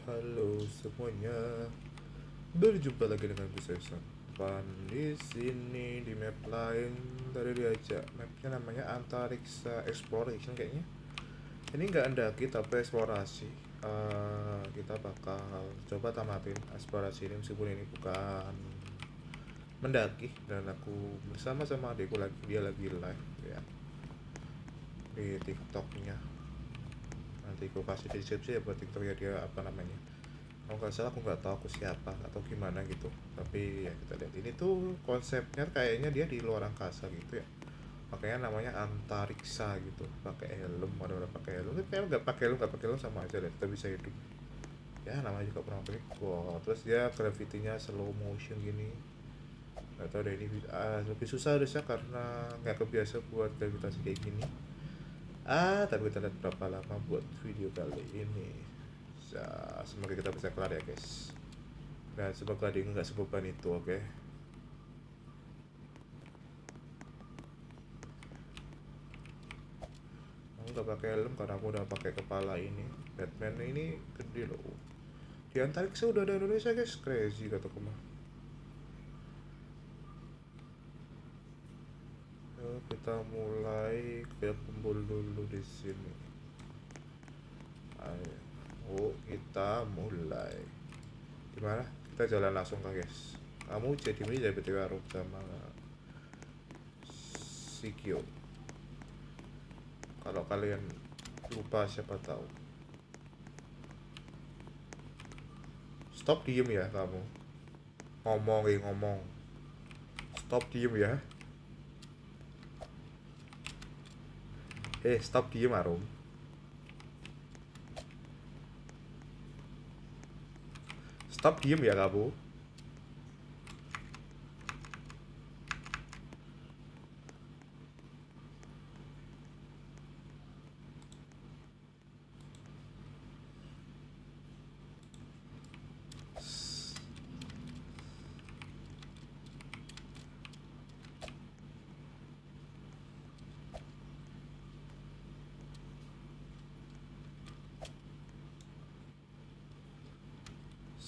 Halo semuanya, berjumpa lagi dengan gue Sesan. Dan di sini di map lain tadi diajak mapnya namanya Antariksa Exploration kayaknya. Ini nggak mendaki tapi eksplorasi. Kita bakal coba tamatin eksplorasi ini meskipun ini bukan mendaki dan aku bersama sama adikku lagi dia lagi live ya di TikToknya. Nanti aku kasih di deskripsi ya buat TikToknya dia apa namanya. Kalau nggak salah aku nggak tahu aku siapa atau gimana gitu, tapi ya kita lihat ini tuh konsepnya kayaknya dia di luar angkasa gitu ya, makanya namanya antariksa gitu, pakai helm, ada orang pakai helm tapi kayak nggak pakai helm sama aja deh, kita bisa hidup ya, namanya juga pernah pakai. Wow, terus dia gravitinya slow motion gini, nggak tahu deh ini lebih susah harusnya karena nggak kebiasa buat gravitasi kayak gini. Tapi kita lihat berapa lama buat video kali ini. Semoga kita bisa kelar ya guys. Dan semoga dia nggak sebeban itu, oke? Okay? Aku nggak pakai helm karena aku udah pakai kepala ini. Batman ini gede loh. Di antariksa udah ada Indonesia guys, crazy kata mah. Yuk, kita mulai ke kumpul dulu di sini. Ayo. Oh, kita mulai. Gimana? Kita jalan langsung kah guys? Kamu jadi ini jadi BTW Arab sama Sikyo. Kalau kalian lupa siapa tahu. Stop diem ya kamu. Ngomong. Stop diem ya. Stop diem Arum. Stop diem ya kamu.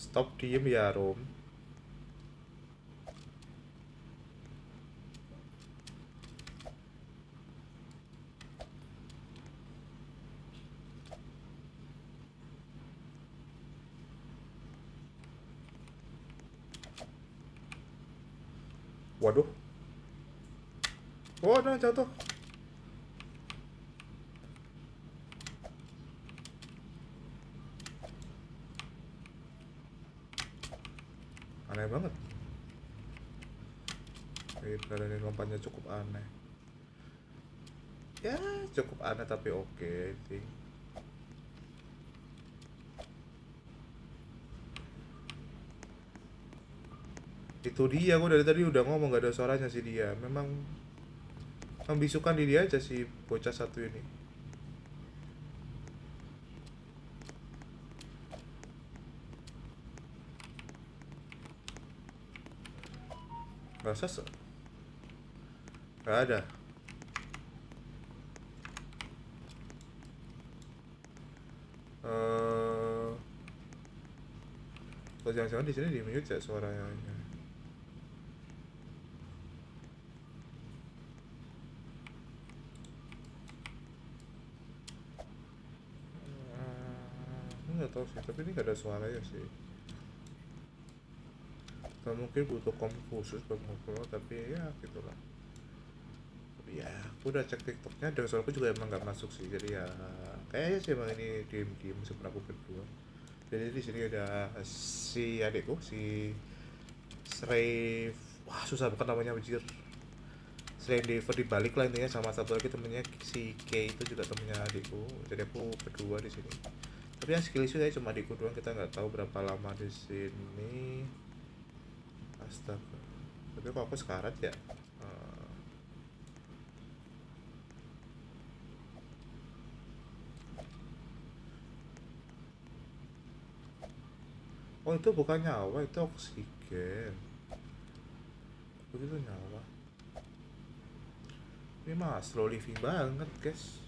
Stop diem ya Rom. Waduh. Waduh jatuh. Aneh banget. Ini lompatnya cukup aneh. Ya cukup aneh tapi oke sih. Itu dia, gue dari tadi udah ngomong gak ada suaranya sih dia. Memang membisukan diri aja sih bocah satu ini. Rasa gak ada. Eh, Kalau jangan-jangan di sini di mute ya suaranya. Nggak tahu sih, tapi ini gak ada suaranya sih. Atau mungkin butuh kom khusus buat ngobrol, tapi ya gitulah. Ya aku udah cek tiktoknya dan suaraku juga emang nggak masuk sih, jadi ya kayaknya sih emang ini diem meskipun aku berdua. Jadi di sini ada si adikku, si Srey. Wah susah banget namanya anjir. Selain Dever dibalik lah intinya, sama satu lagi temennya si K itu juga temennya adikku, jadi aku berdua di sini. Tapi yang skill issue saya cuma adikku doang, kita nggak tahu berapa lama di sini. Astaga, tapi kok aku sekarat ya. Eh, oh itu bukan nyawa, itu oksigen. Begitu nyawa. Ini mah slow living banget guys.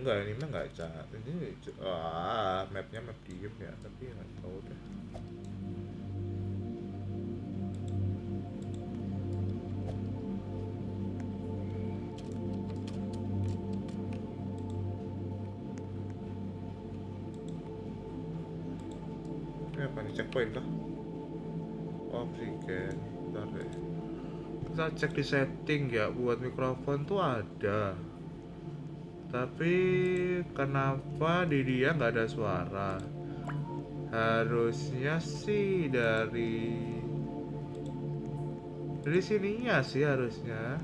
Enggak, ini mah nggak cat. Ini mapnya map diem ya, tapi nggak tahu deh. Ini apa nih, checkpoint kah? Oksigen, bentar deh. Kita cek di setting ya, buat mikrofon tuh ada. Tapi kenapa di dia nggak ada suara? Harusnya sih dari sininya sih harusnya.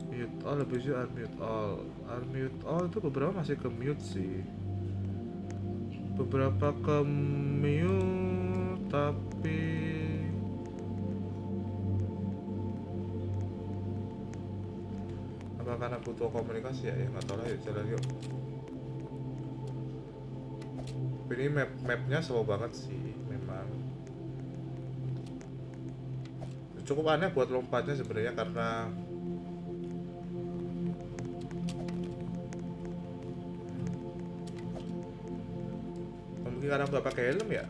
Mute all, lebih sih unmute all. Unmute all itu beberapa masih ke mute sih. Beberapa ke mute tapi apa karena butuh komunikasi ya? Ya nggak tahu lah, yuk jalan yuk. Ini mapnya slow banget sih memang. Cukup aneh buat lompatnya sebenarnya karena mungkin karena nggak pakai helm ya.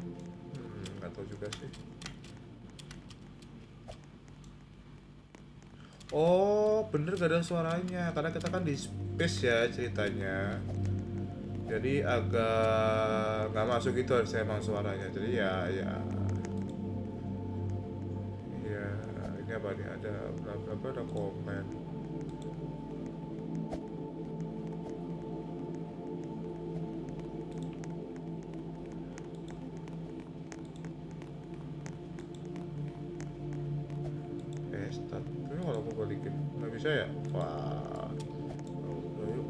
Nggak tahu juga sih. Oh bener, gak ada suaranya karena kita kan di space ya ceritanya. Jadi agak nggak masuk gitu harusnya emang suaranya. Jadi ya ini apa nih, ada berapa ada komen. Start ini kalau aku balikin nggak bisa ya. Wah, udah yuk.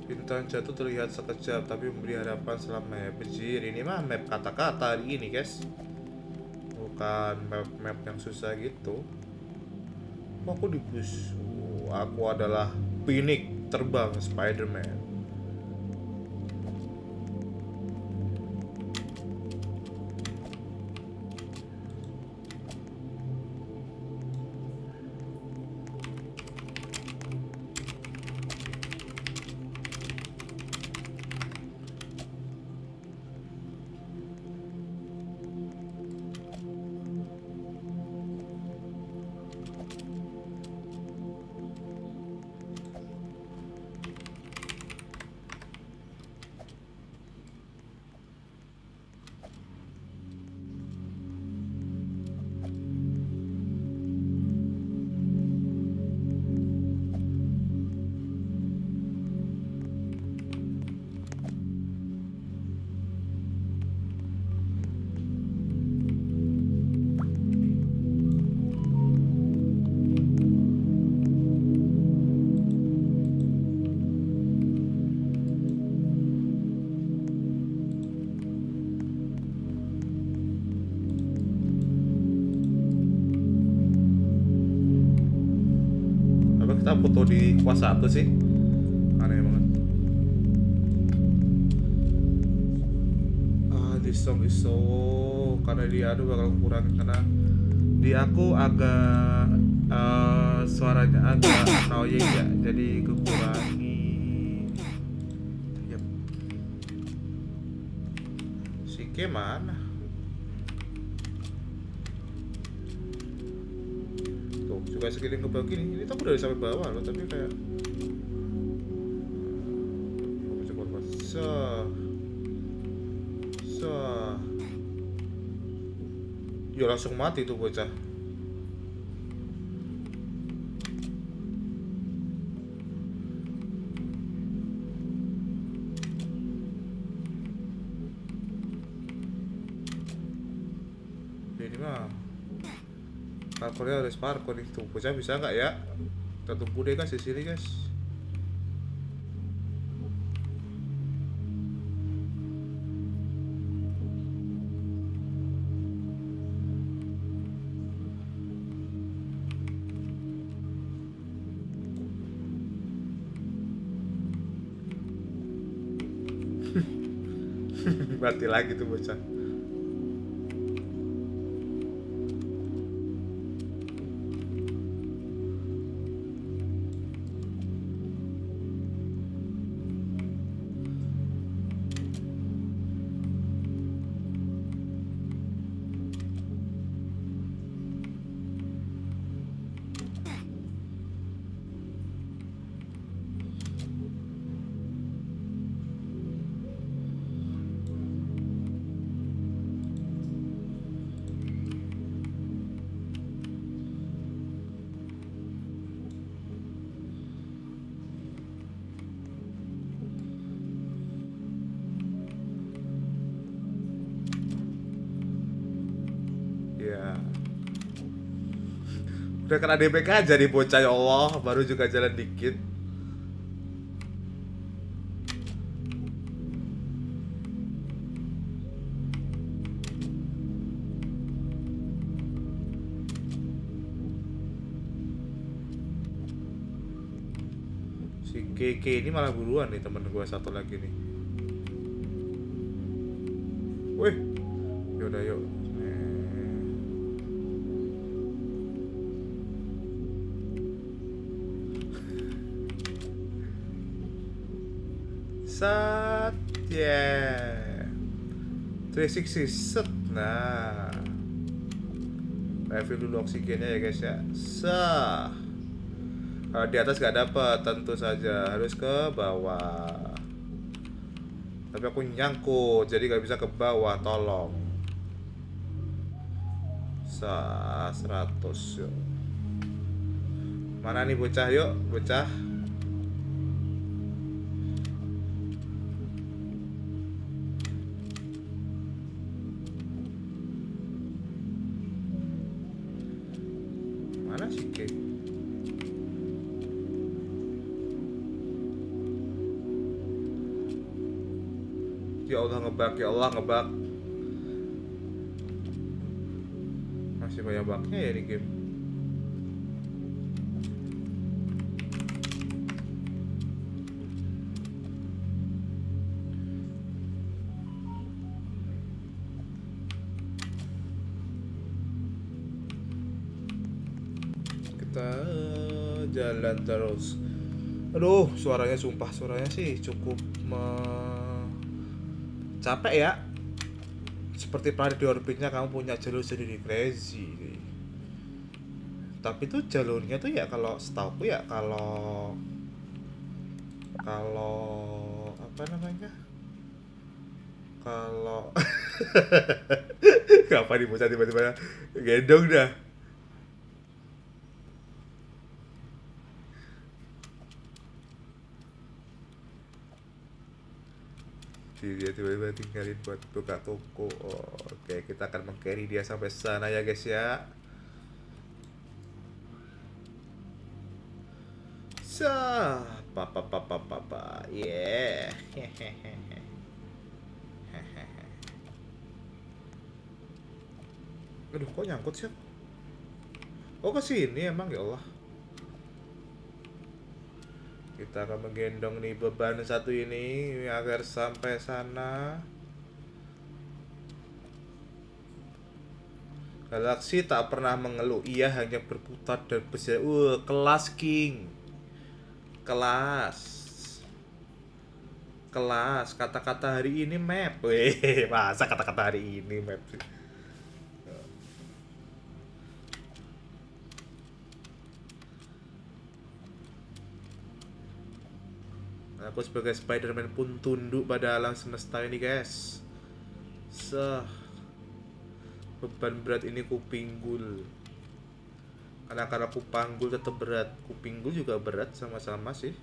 Bintang jatuh terlihat sekejap tapi memberi harapan selamanya. Bejir, ini mah map kata-kata ini guys, bukan map yang susah gitu. Kok aku di bus? Aku adalah Phoenix terbang Spider-Man. Apa kita foto di kuasa apa sih? Aneh banget. This song is so, karena dia aduh bakal kurang karena di aku agak suaranya agak annoying ya, jadi kekurangi. Yep. Si K mana? Tuh juga sekeliling ke bawah gini, ini tuh udah sampai bawah loh tapi kayak aku coba buat yo langsung mati tuh bocah. Ini mah parkournya harus parkour itu. Bocah bisa nggak ya? Kita tunggu deh guys di sini guys. Mati lagi tuh bocah. Ya. Udah kena DPK aja nih bocah, ya Allah, baru juga jalan dikit. Si KK ini malah buruan nih, temen gue satu lagi nih. Wih, yaudah yuk. Sat, yeah. 360 set. Nah, refill dulu oksigennya ya guys ya. Kalau di atas gak dapat, tentu saja harus ke bawah. Tapi aku nyangkut, jadi gak bisa ke bawah, tolong. 100 yuk. Mana nih bocah, yuk bocah. Mana sih K? Ya Allah ngebug, ya Allah ngebug. Masih banyak bugnya ya di game. Kita jalan terus. Aduh, suaranya sumpah, suaranya sih cukup capek ya. Seperti pada di orbitnya kamu punya jalur sendiri, crazy. Tapi tuh jalurnya tuh ya kalau setauku ya kalau apa namanya? Kalau Kapan nih bocah tiba-tiba gendong dah. Dia tiba-tiba tinggalin buat buka toko. Oke, kita akan meng-carry dia sampai sana ya guys ya. Papa, yeah. Aduh, kok nyangkut sih? Oh, ke sini emang, ya Allah. Kita akan menggendong nih beban satu ini agar sampai sana. Galaksi tak pernah mengeluh, ia hanya berputar dan berjalan. Kelas King. Kelas kata-kata hari ini map. Weh, masa kata-kata hari ini map sih? Aku sebagai Spider-Man pun tunduk pada alam semesta ini guys. Beban berat ini kupinggul. Karena kupanggul tetap berat, kupinggul juga berat, sama-sama sih.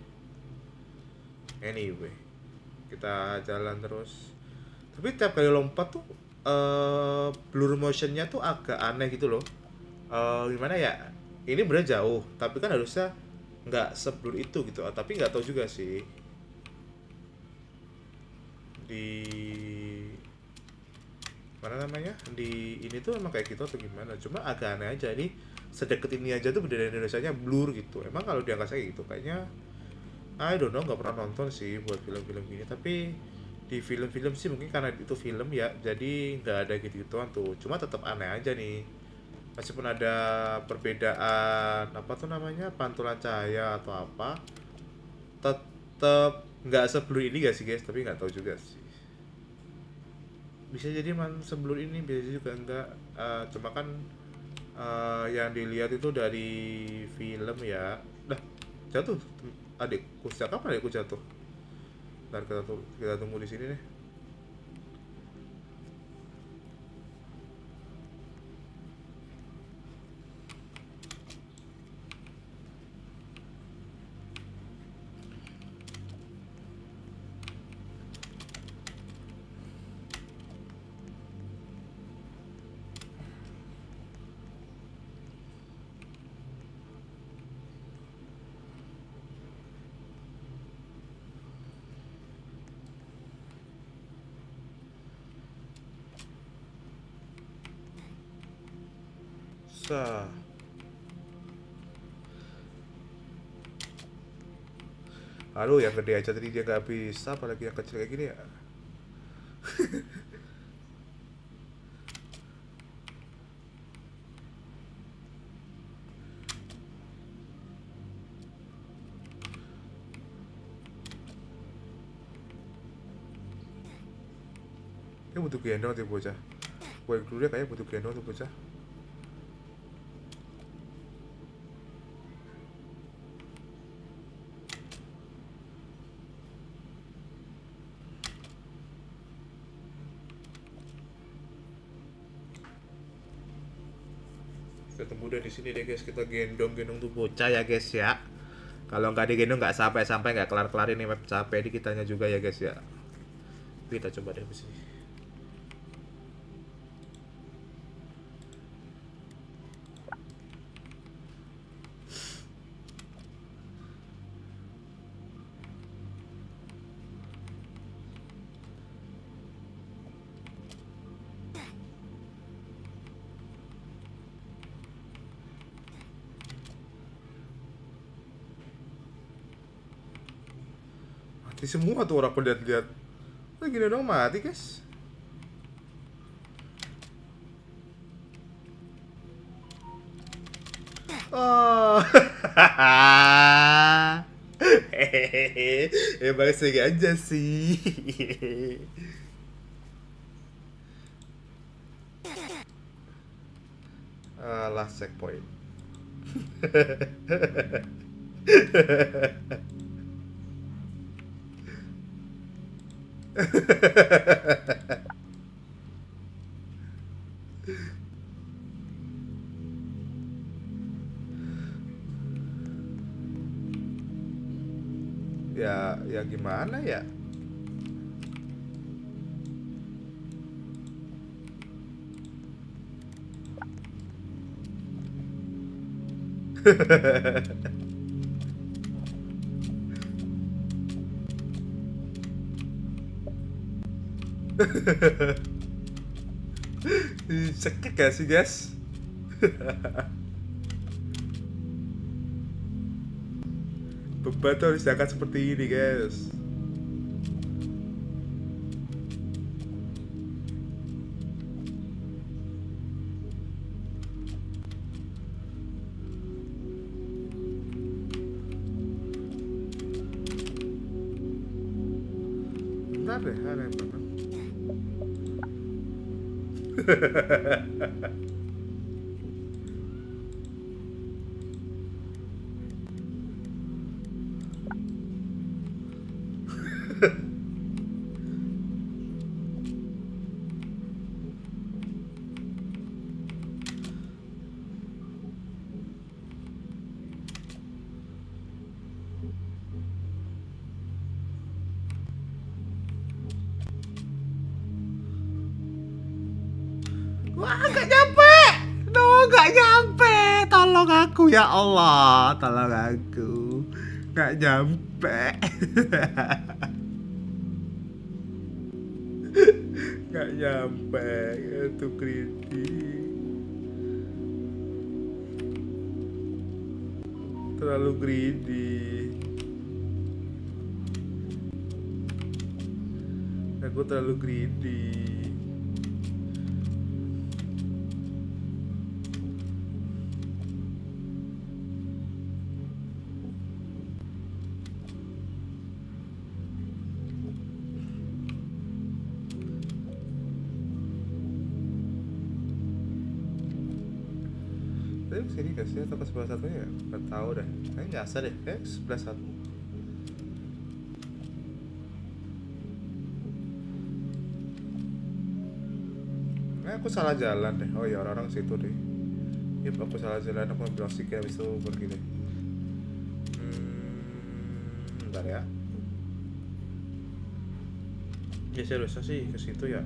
Anyway, kita jalan terus. Tapi tiap kali lompat tuh blur motionnya tuh agak aneh gitu loh. Gimana ya? Ini bener jauh, tapi kan harusnya nggak seblur itu gitu. Tapi nggak tahu juga sih. Di mana namanya, di ini tuh emang kayak gitu atau gimana, cuma agak aneh aja. Ini sedekat ini aja tuh beda Indonesia-nya blur gitu. Emang kalau di angkasa gitu kayaknya I don't know, nggak pernah nonton sih buat film-film gini, tapi Di film-film sih mungkin karena itu film ya, jadi nggak ada gitu-gituan tuh. Cuma tetap aneh aja nih, meskipun ada perbedaan apa tuh namanya, pantulan cahaya atau apa, tetap nggak seblur ini gak sih guys, tapi nggak tahu juga sih. Bisa jadi man seblur ini, bisa juga enggak. Cuma kan yang dilihat itu dari film ya. Dah jatuh adikku, sejak kapan adikku jatuh? Ntar kita tunggu di sini deh. Sah. Aduh, yang gede aja tadi dia nggak bisa, apalagi yang kecil kayak gini ya. Dia butuh gendong tuh bocah. Gue dulu dia kayak butuh gendong tuh bocah. Ketemu udah di sini deh guys, kita gendong tuh bocah ya guys ya. Kalau nggak digendong nggak sampai nggak kelar ini map, capek di kitanya juga ya guys ya. Kita coba deh di sini. Mati semua tuh orang lihat-lihat. Lagi dong mati guys. Oh. Hehehe. Emang sengaja sih. Last checkpoint. Ya gimana ya? Cekik gak sih guys? Beban tuh harus diangkat seperti ini guys. Bentar deh, aneh banget. Wah, gak nyampe. No, gak nyampe. Tolong aku ya Allah, tolong aku. Gak nyampe. Gak nyampe. Itu greedy. Terlalu greedy. Aku terlalu greedy. Tapi kesini gak sih atau ke sebelah satunya ya? Gak tau deh. Kayaknya nyasar deh. Kayak sebelah satu. Aku salah jalan deh. Oh ya orang-orang situ deh. Yep, aku salah jalan. Aku ambil oksigen habis itu pergi deh. Bentar ya. Ya seriusnya sih ke situ ya.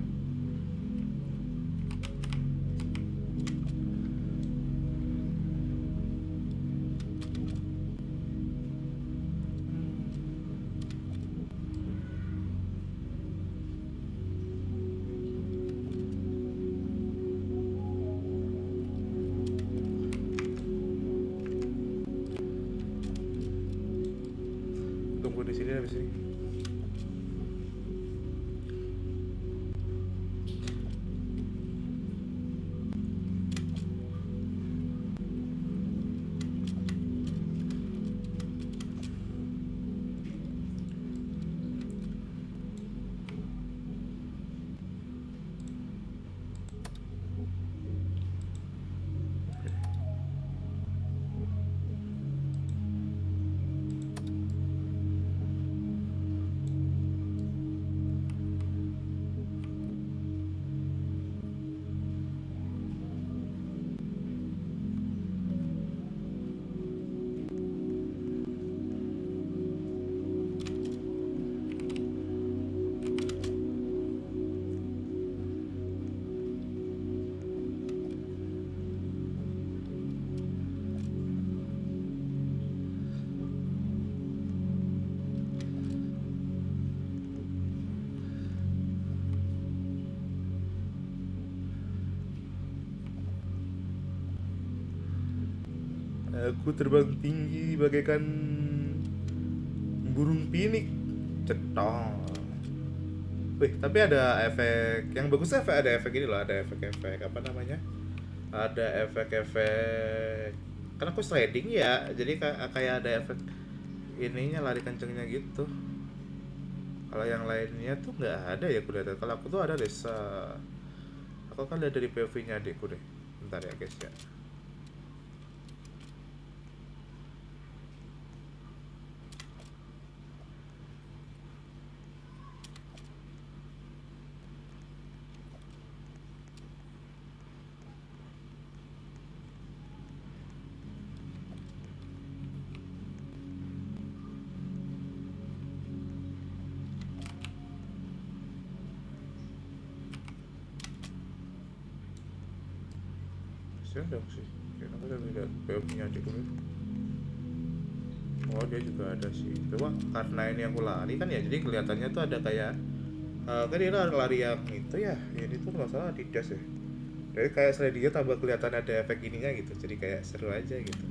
Tunggu di sini habis ini. Aku terbang tinggi bagaikan burung pinik. Cetong. Wih, tapi ada efek yang bagusnya ada efek ini loh, ada efek-efek apa namanya? Ada efek-efek kan aku sliding ya, jadi kayak ada efek ininya lari kencengnya gitu. Kalau yang lainnya tuh nggak ada ya aku lihat. Kalau aku tuh ada desa. Aku kan lihat dari POV-nya adikku deh. Bentar ya guys ya. Kasian dong sih. Kayaknya aku udah lihat POV-nya adikku nih. Oh dia juga ada sih. Coba karena ini aku lari kan ya, jadi kelihatannya tuh ada kayak kan dia lari yang itu ya. Ini tuh nggak salah Adidas ya. Jadi kayak selain dia tambah kelihatan ada efek ininya gitu. Jadi kayak seru aja gitu.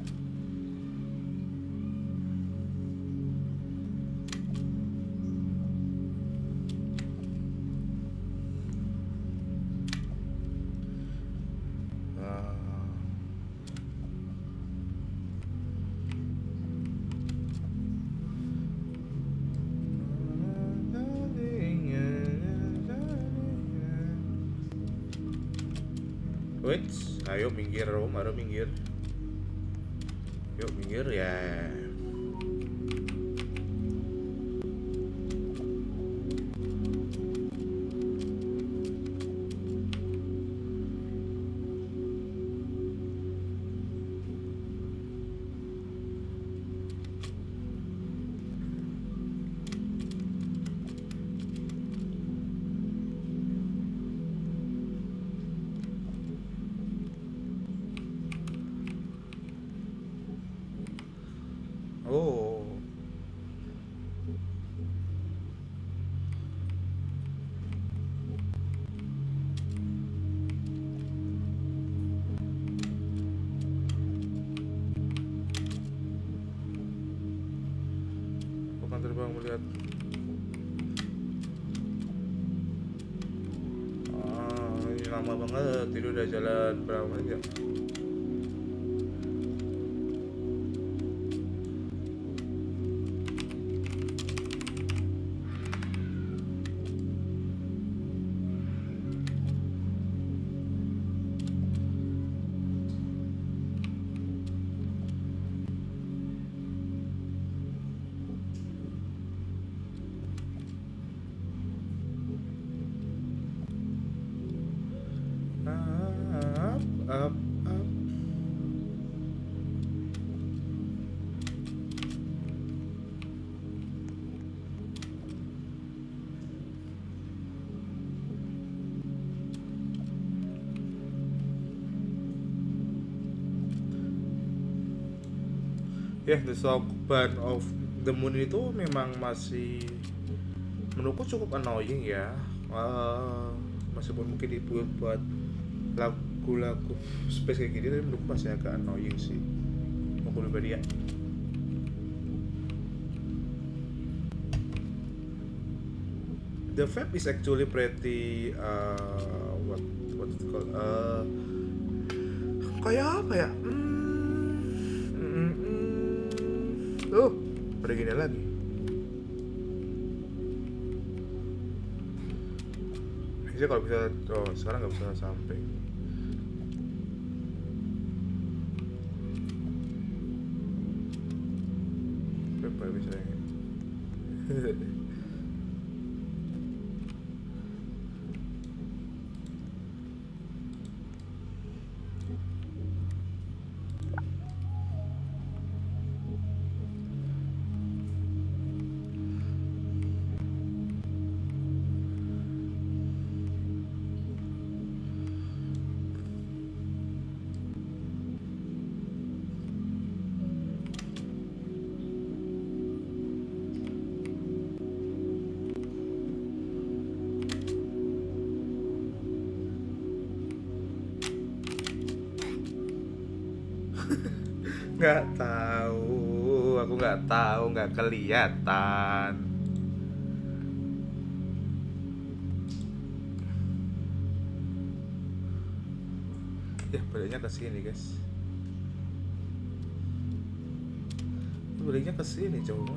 Ah. Wait, ayo minggir Rom, ayo minggir. Yuk minggir ya. Oh, bukan terbang melihat. lama banget, ini udah jalan berapa menit ya? Up. Ya, The Sound of the Moon itu memang masih menurutku cukup annoying ya. Meskipun mungkin dibuat buat lagu-lagu space kayak gini, tapi menurutku masih agak annoying sih. Aku pribadi ya. The vape is actually pretty what it called kayak apa ya? Oh, ada gini lagi. Biasanya kalau bisa, sekarang nggak bisa sampai. Berapa bisa ini? Nggak tahu, aku nggak tahu, nggak kelihatan. Ya, baliknya ke sini, guys. Baliknya ke sini, coba.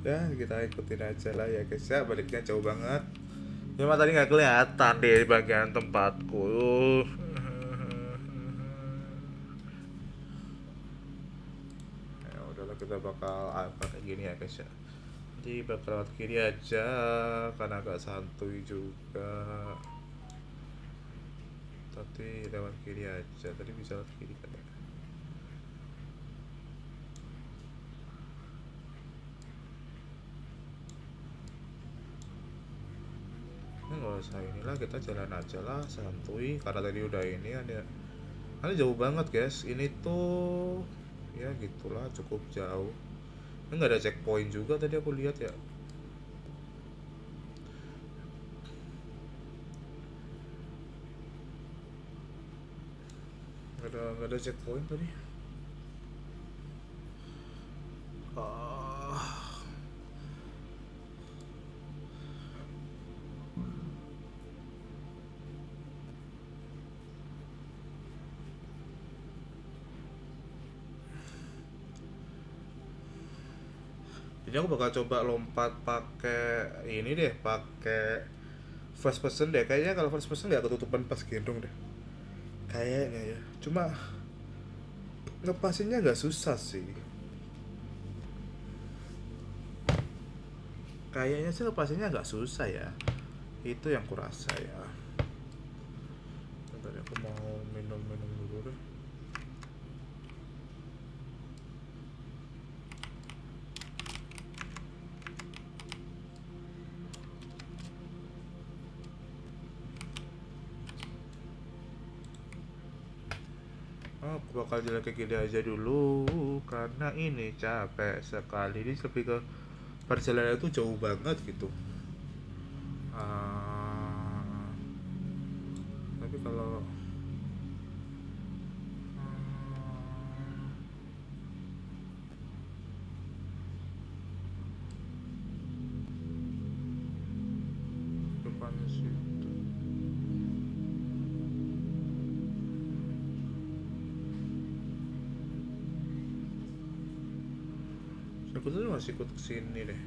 Ya, kita ikutin aja lah ya, guys. Ya, baliknya jauh banget. Cuma tadi nggak kelihatan deh di bagian tempatku. Ya udahlah, kita bakal apa kayak gini ya, guys ya. Jadi bakal lewat kiri aja karena agak santuy juga. Tapi lewat kiri aja. Tadi bisa lewat kiri kan ya. Nggak usah inilah, kita jalan aja lah santuy karena tadi udah ini ada. Ini jauh banget, guys. Ini tuh ya gitulah, cukup jauh. Ini nggak ada checkpoint juga tadi aku lihat ya. Nggak ada checkpoint tadi. Jadi aku bakal coba lompat pakai ini deh, pakai first person deh. Kayaknya kalau first person nggak ketutupan pas gendong deh. Kayaknya ya. Cuma ngepasinnya nggak susah sih. Kayaknya sih ngepasinnya nggak susah ya. Itu yang kurasa ya. Tadi aku mau minum-minum dulu deh. Aku bakal jalan ke kiri aja dulu karena ini capek sekali. Ini lebih ke perjalanan itu jauh banget gitu. Tapi kalau temanku tuh masih ikut kesini deh.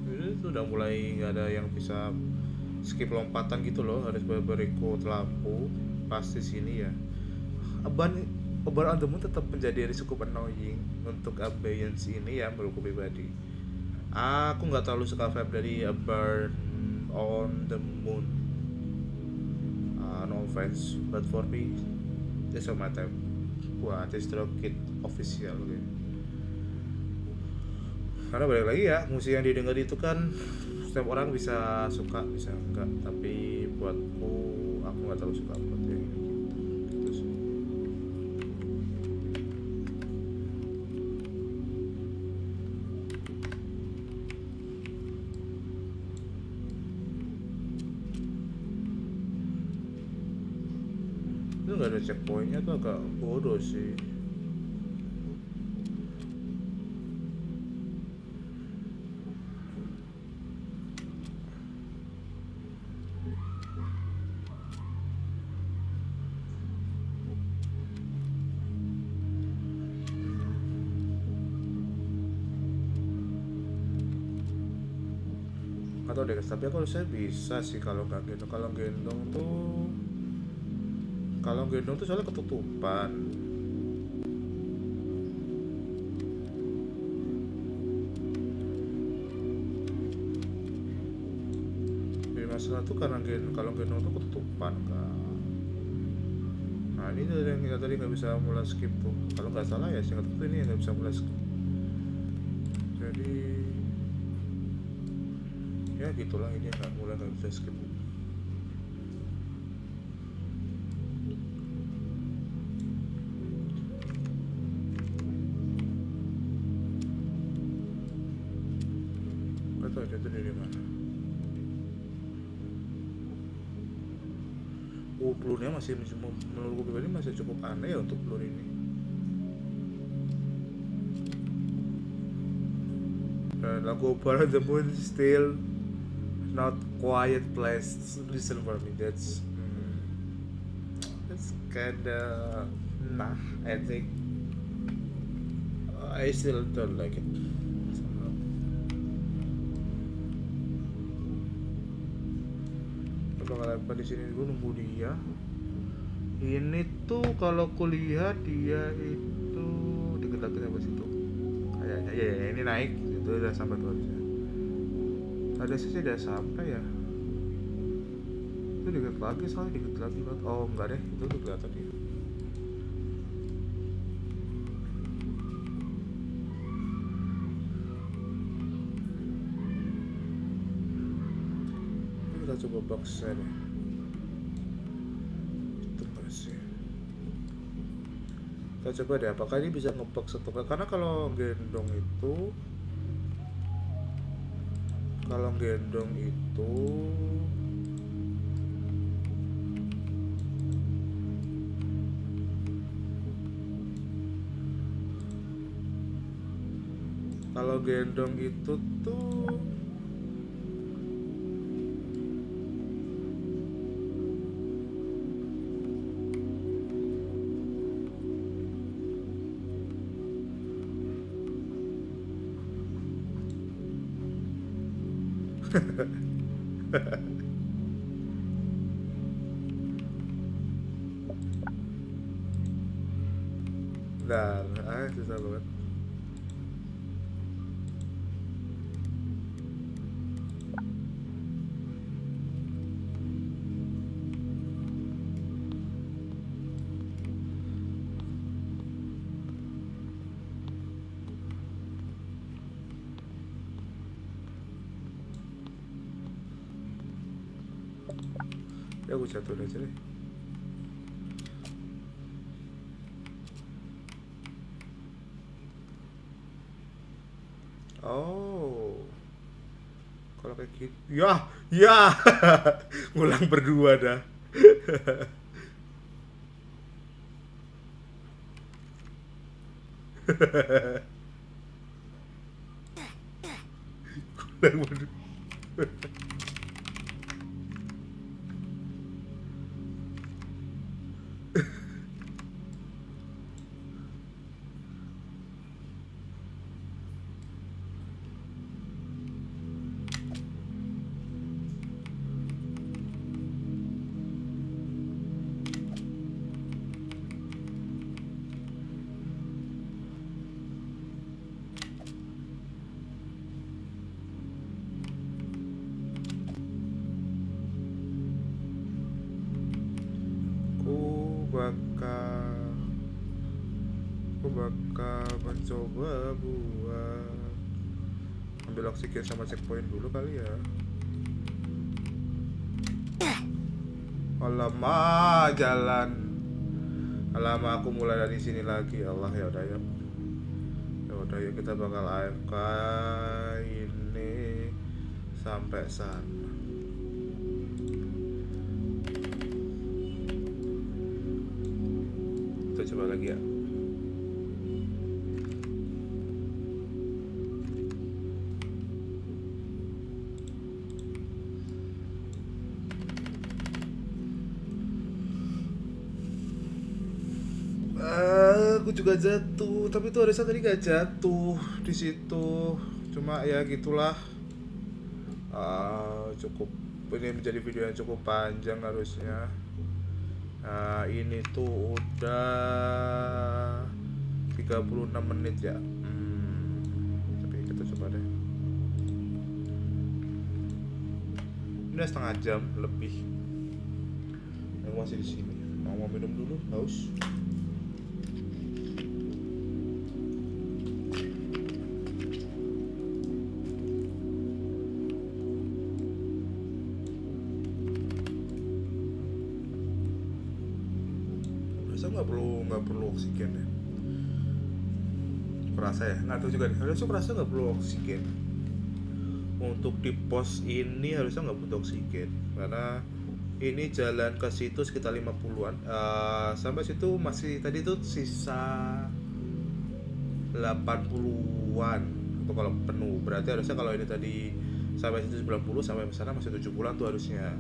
Ini tuh udah mulai nggak ada yang bisa skip lompatan gitu loh, harus berikut lampu pasti sini ya. Aban Over on the Moon tetap menjadi cukup annoying untuk ambience ini ya menurutku pribadi. Aku nggak terlalu suka vibe dari A Burn on the Moon. No offense, but for me, it's on my time. Wah, DistroKid official gitu. Karena balik lagi ya, musik yang didengar itu kan setiap orang bisa suka, bisa enggak. Tapi buatku, aku nggak terlalu suka buat yang ini. Gitu sih. Itu nggak ada checkpointnya tuh agak bodoh sih. Atau deh, tapi aku saya bisa sih kalau nggak gendong. Kalau gendong tuh soalnya ketutupan. Jadi masalah tuh karena kalau gendong tuh ketutupan kan. Nah ini tadi nggak bisa mulai skip tuh. Kalau nggak salah ya singkat tuh ini yang nggak bisa mulai skip. Jadi ya gitulah, ini nggak bisa skip. Nggak tahu dia tuh dari mana. Pelurnya masih menurutku pribadi masih cukup aneh ya untuk pelur ini. Dan lagu Over the Moon still not quiet place to listen for me. That's kinda nah. I think I still don't like it. Bakalan apa di sini dulu nunggu dia. Ini tuh kalau kuliah dia itu deket-deket sampai situ. Kayaknya ya ini naik itu udah sampai tuh harusnya. Ada sih udah sampai ya. Itu deket lagi soalnya deket lagi banget. Oh enggak deh, itu tuh kelihatan dia. Kita coba boxnya deh. Itu sih. Kita coba deh apakah ini bisa ngebox atau enggak. Karena kalau gendong itu tuh bentar, susah banget. Ya aku jatuhin aja deh. Oh, kalau kayak gitu, ya, ngulang berdua dah. Ngulang berdua. bakal mencoba buat ambil oksigen sama checkpoint dulu kali ya. Alamak, jalan. Alamak, aku mulai dari sini lagi. Allah, ya udah ya. Ya udah ya, kita bakal AFK ini sampai sana. Kita coba lagi ya. Aku juga jatuh, tapi tuh harusnya tadi gak jatuh di situ. Cuma ya gitulah. Cukup, ini menjadi video yang cukup panjang harusnya. Ini tuh udah 36 menit ya. Tapi kita coba deh. Ini udah setengah jam lebih. Aku masih di sini. Mau minum dulu, haus. Nggak perlu oksigen ya, perasa ya, nggak tahu juga nih, harusnya perasa nggak perlu oksigen untuk di pos ini, harusnya nggak butuh oksigen karena ini jalan ke situ sekitar 50-an. Sampai situ masih tadi tuh sisa 80-an atau kalau penuh, berarti harusnya kalau ini tadi sampai situ 90, sampai sana masih 70-an tuh harusnya.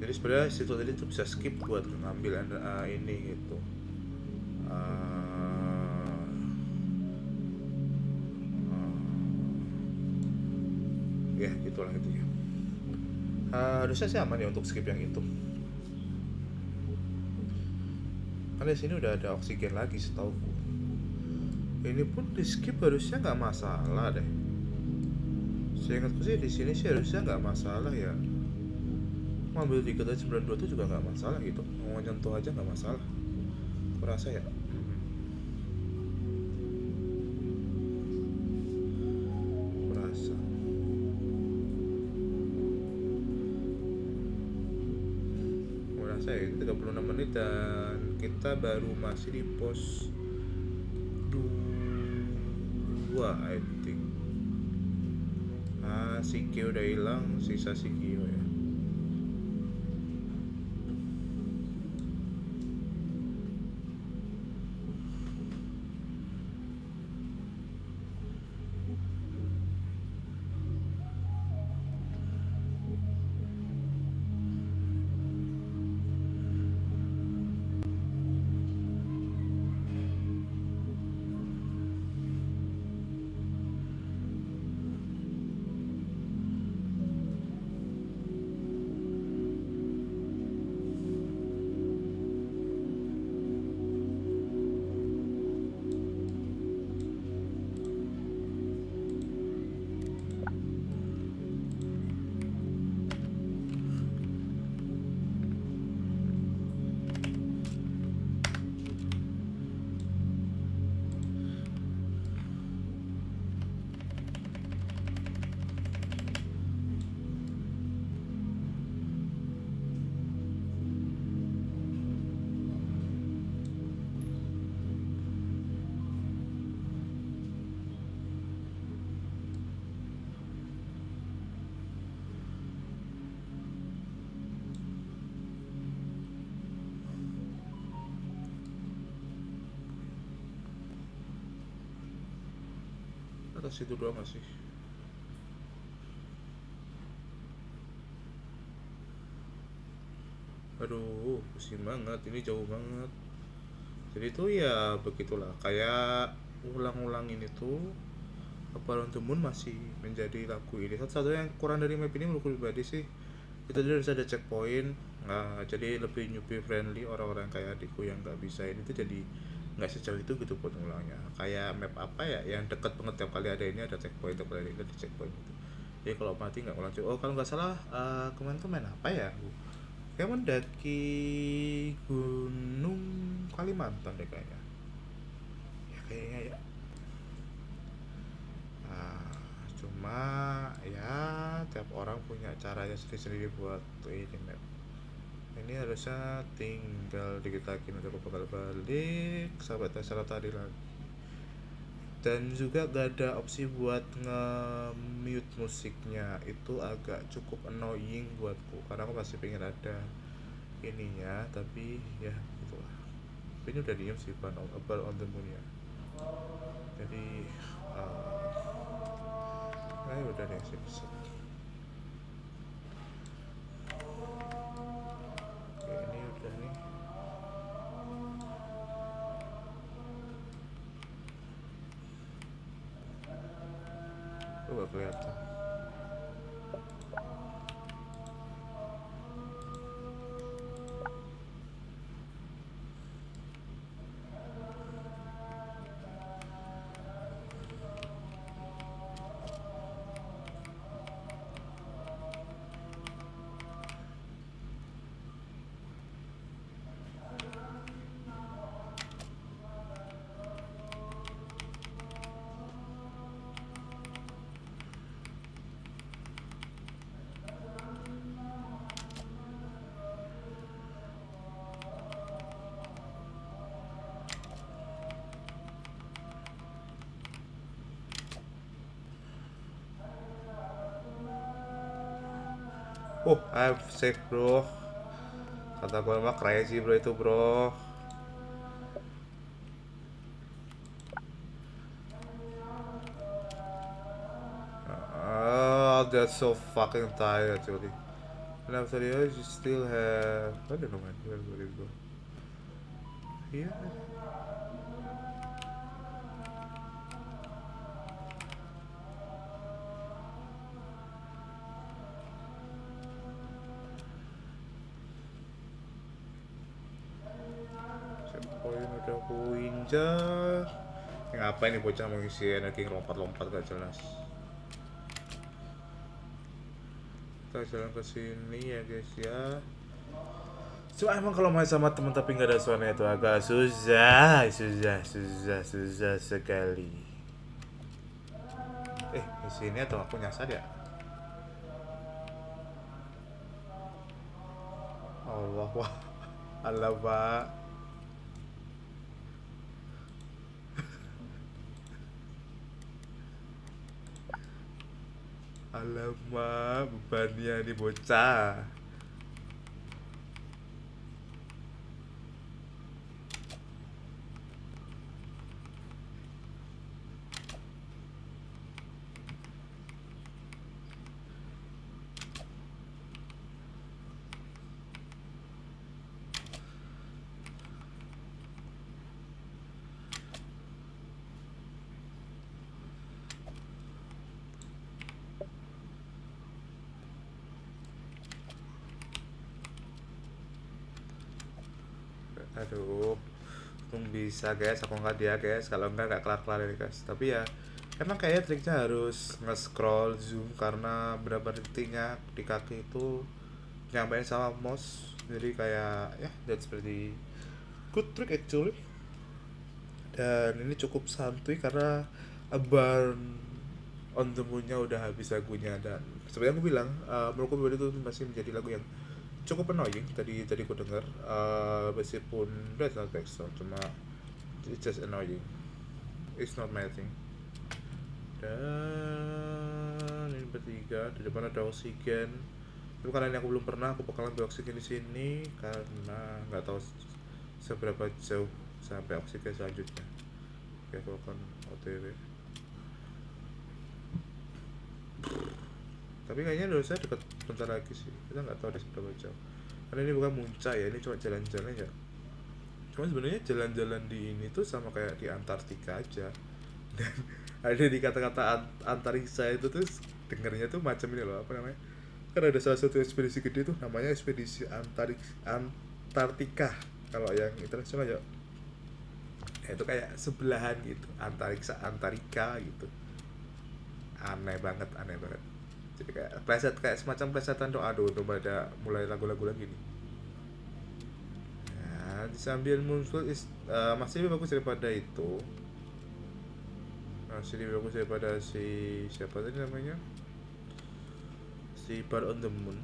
Jadi sebenarnya situ tadi tuh bisa skip buat ngambil ini gitu. Ya gitulah gitu ya. Harusnya sih aman ya untuk skip yang itu. Karena di sini udah ada oksigen lagi setauku. Ini pun di skip harusnya nggak masalah deh. Seingatku sih di sini sih harusnya nggak masalah ya. Ngambil tiket aja 92 tuh juga nggak masalah gitu. Mau nyentuh aja nggak masalah. Aku rasa ya. Aku rasa. Aku rasa ya 36 menit dan kita baru masih di pos 2 I think. Si Q udah hilang, sisa si Q ya. Atas itu doang gak sih? Aduh, pusing banget, ini jauh banget. Jadi tuh ya begitulah, kayak ulang-ulang ini tuh Apollo on the Moon masih menjadi lagu ini. Satu-satunya yang kurang dari map ini menurut pribadi sih, itu dia harus ada checkpoint. Jadi lebih newbie friendly, orang-orang kayak adikku yang nggak bisa ini tuh jadi nggak sejauh itu gitu buat ngulangnya. Kayak map apa ya yang deket banget, tiap kali ada ini ada checkpoint, tiap kali ada ini ada checkpoint gitu. Jadi kalau mati nggak ulang. Oh kalau nggak salah kemarin tuh main apa ya, kayak mendaki gunung Kalimantan deh kayaknya. Ya kayaknya ya. Nah, cuma ya tiap orang punya caranya sendiri-sendiri buat ini map. Ini harusnya tinggal dikit lagi nanti aku bakal balik sampai Tesla tadi lagi. Dan juga gak ada opsi buat nge-mute musiknya, itu agak cukup annoying buatku karena aku masih pengen ada ininya, tapi ya itulah. Tapi ini udah diem sih Ban About on the Moon ya. Jadi udah deh sih bisa. Oke, ini udah nih. Gak kelihatan. Oh, I'm safe bro. Kata gue mah crazy bro itu bro. Oh, that's so fucking tired actually. And after that, you still have I don't know man, where would it go? Here? Checkpoint udah aku injak. Ngapain nih bocah mengisi energi lompat-lompat gak jelas. Kita jalan ke sini ya guys ya. Cuma emang kalau main sama temen tapi nggak ada suaranya itu agak susah sekali. Di sini atau aku nyasar ya? Allah wah, Allah pak. Alamak, bebannya di bocah. Aduh, untung bisa guys, aku nggak dia guys, kalau nggak kelar-kelar ini guys. Tapi ya, emang kayaknya triknya harus nge-scroll zoom karena berapa detiknya di kaki itu nyampein sama mouse. Jadi kayak ya, that's pretty good trick actually. Dan ini cukup santuy karena Burn on the Moon-nya udah habis lagunya. Dan sebenarnya aku bilang, menurutku pribadi itu masih menjadi lagu yang cukup annoying tadi tadi ku denger, meskipun that's not bad song, cuma it's just annoying, it's not my thing. Dan ini bertiga di depan ada oksigen, tapi karena ini aku belum pernah, aku bakalan ambil oksigen di sini karena nggak tahu seberapa jauh sampai oksigen selanjutnya. Oke, aku akan OTW, tapi kayaknya dosa dekat bentar lagi sih, kita nggak tahu di seberapa jauh karena ini bukan muncak ya, ini cuma jalan-jalan ya. Cuma sebenarnya jalan-jalan di ini tuh sama kayak di Antartika aja. Dan ada di kata-kata antariksa itu tuh dengernya tuh macam ini loh, apa namanya, kan ada salah satu ekspedisi gede tuh namanya ekspedisi Antartika kalau yang internasional ya. Itu kayak sebelahan gitu, antariksa antarika gitu. Aneh banget, jadi kayak pleset, kayak semacam plesetan doa. Aduh, udah pada mulai lagu-lagu lagi nih. sambil muncul masih lebih bagus daripada itu, masih lebih bagus daripada si siapa tadi namanya, si Bar on the Moon.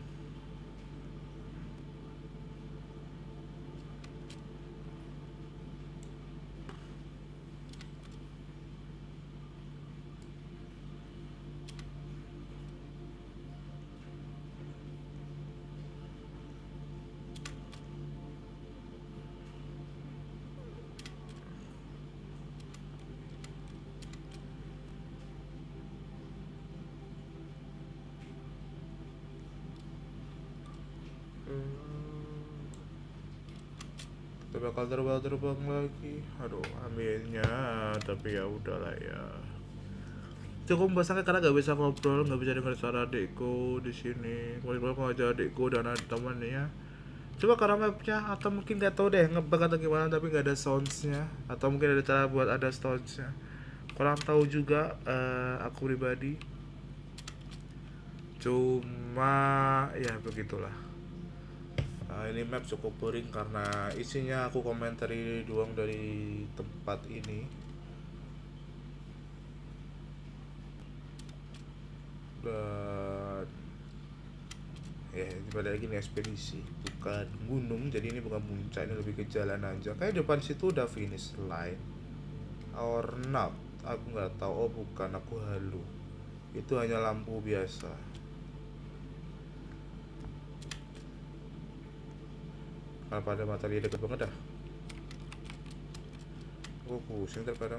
Kita bakal terbang lagi. Aduh, aminnya. Tapi ya udahlah ya. Cukup membosankan karena gak bisa ngobrol, gak bisa dengar suara adikku di sini. Kalau mau aja adikku dan ada temannya. Coba karena mapnya atau mungkin gak tahu deh ngebug atau gimana tapi gak ada soundsnya atau mungkin ada cara buat ada soundsnya. Kurang tahu juga aku pribadi. Cuma ya begitulah. Ini map cukup boring karena isinya aku komentari doang dari tempat ini. Dan ya pada lagi nih ekspedisi bukan gunung, jadi ini bukan puncak, ini lebih ke jalan aja. Kayak depan situ udah finish line or not, aku nggak tahu. Oh bukan, aku halu, itu hanya lampu biasa. Kalau pada matahari deket banget dah, aku pusing terkadang.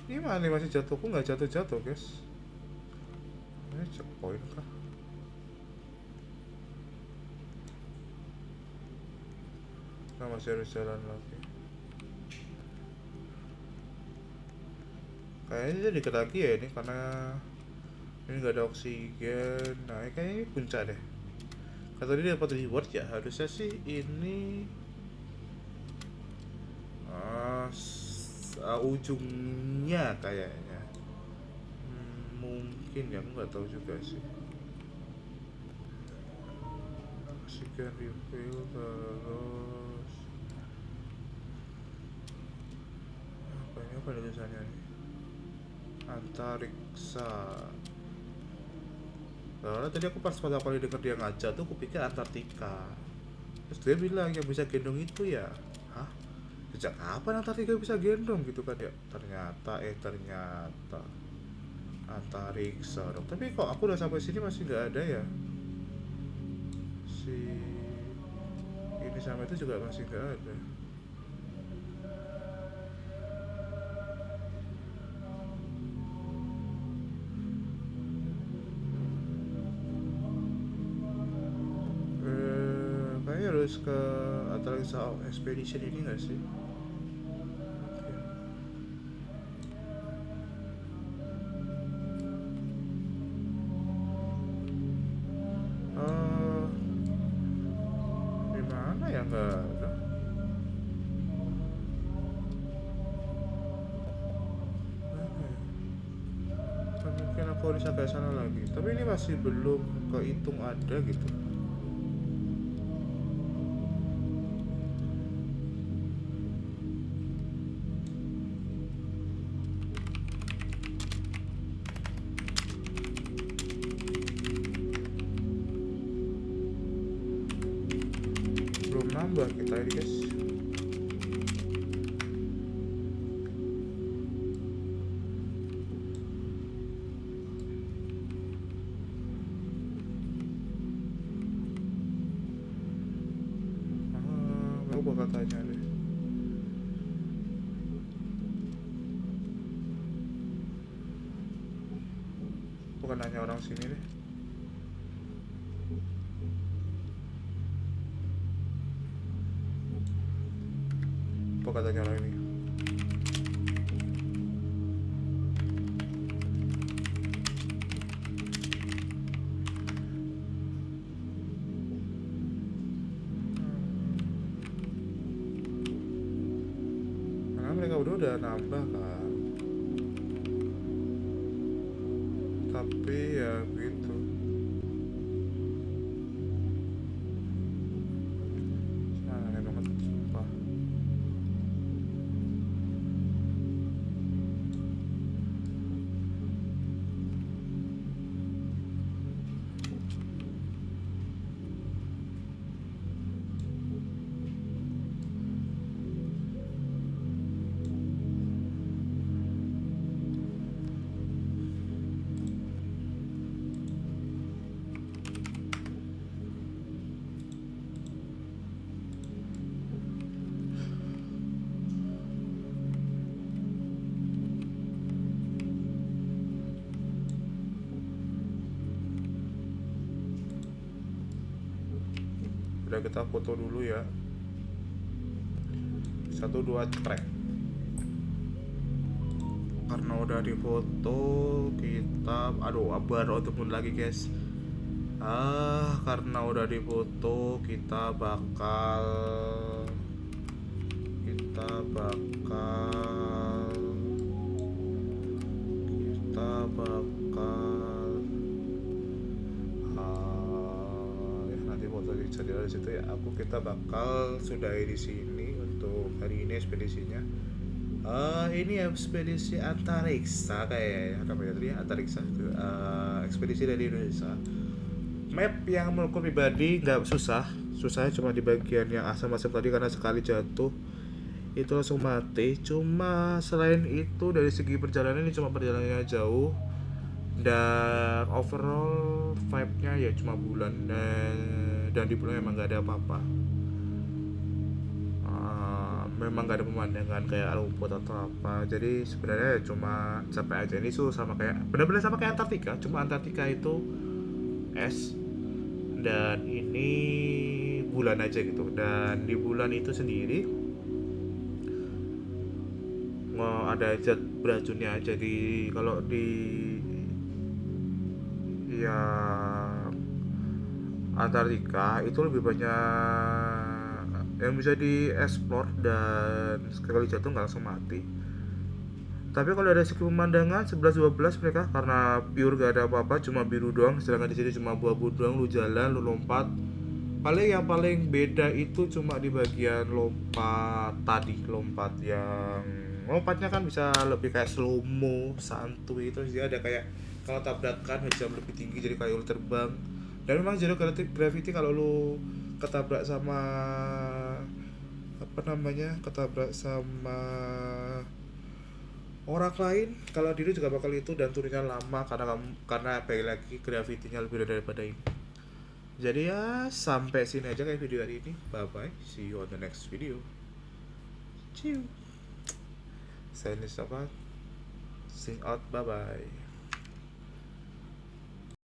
Gimana nih masih jatuh? Aku nggak jatuh-jatuh guys. Ini checkpoint kah? Nah masih harus jalan lagi. Kayaknya dikit lagi ya ini karena ini nggak ada oksigen. Nah ini kayaknya ini puncak deh. Kata dia dapat reward ya, harusnya sih ini ujungnya kayaknya. Mungkin ya, aku nggak tahu juga sih. Oksigen refill terus apa ini tulisannya nih, antariksa. Karena tadi aku pas pada kali denger dia ngajak tuh aku pikir Antartika. Terus dia bilang yang bisa gendong itu ya. Hah? Sejak kapan Antartika bisa gendong gitu kan ya? Ternyata Antariksa dong. Tapi kok aku udah sampai sini masih nggak ada ya? Si ini sama itu juga masih nggak ada. Kayaknya harus ke Antariksa Expedition ini nggak sih? Di mana ya, nggak ada. Mungkin aku harus sampai sana lagi. Tapi ini masih belum kehitung ada gitu. Belum nambah kita ini guys. Aku bakal tanya deh. Bukan nanya orang sini deh. Bakal tanya orang ini. Karena mereka udah nambah kan. Tapi ya gitu. Udah, kita foto dulu ya. 1 2 cekrek. Karena udah difoto, kita baru ketemu lagi guys. Karena udah difoto, kita bakal kita bakal ya nanti foto bisa dilihat di situ ya. Kita bakal sudahi di sini untuk hari ini ekspedisinya. Ini ekspedisi antariksa kayaknya namanya tadi, antariksa itu ekspedisi dari Indonesia. Map yang menurutku pribadi nggak susahnya cuma di bagian yang asam-asam tadi, karena sekali jatuh itu langsung mati. Cuma selain itu dari segi perjalanan ini cuma perjalanannya jauh, dan overall vibe-nya ya cuma bulan, dan di bulan memang nggak ada apa-apa. Memang gak ada pemandangan kayak rumput atau apa, jadi sebenarnya ya cuma capek aja. Ini tuh sama kayak benar-benar sama kayak Antartika, cuma Antartika itu es dan ini bulan aja gitu. Dan di bulan itu sendiri ada zat beracunnya. Jadi kalau di ya Antartika itu lebih banyak yang bisa dieksplor, dan sekali jatuh nggak langsung mati. Tapi kalau dari segi pemandangan 11-12 mereka karena pure gak ada apa-apa, cuma biru doang. Sedangkan di sini cuma buah-buah doang. Lu jalan, lu lompat. Yang paling beda itu cuma di bagian lompat tadi. Lompatnya kan bisa lebih kayak slow mo, santuy. Terus dia ada kayak kalau tabrakan jam lebih tinggi, jadi kayak lu terbang. Dan memang zero gravity kalau lu ketabrak sama ketabrak sama orang lain, kalau diri juga bakal itu, dan turunnya lama karena balik lagi gravitinya lebih rendah daripada ini. Jadi ya sampai sini aja kayak video hari ini. Bye bye, see you on the next video. Ciao. Saya Nisa, sing out, bye bye.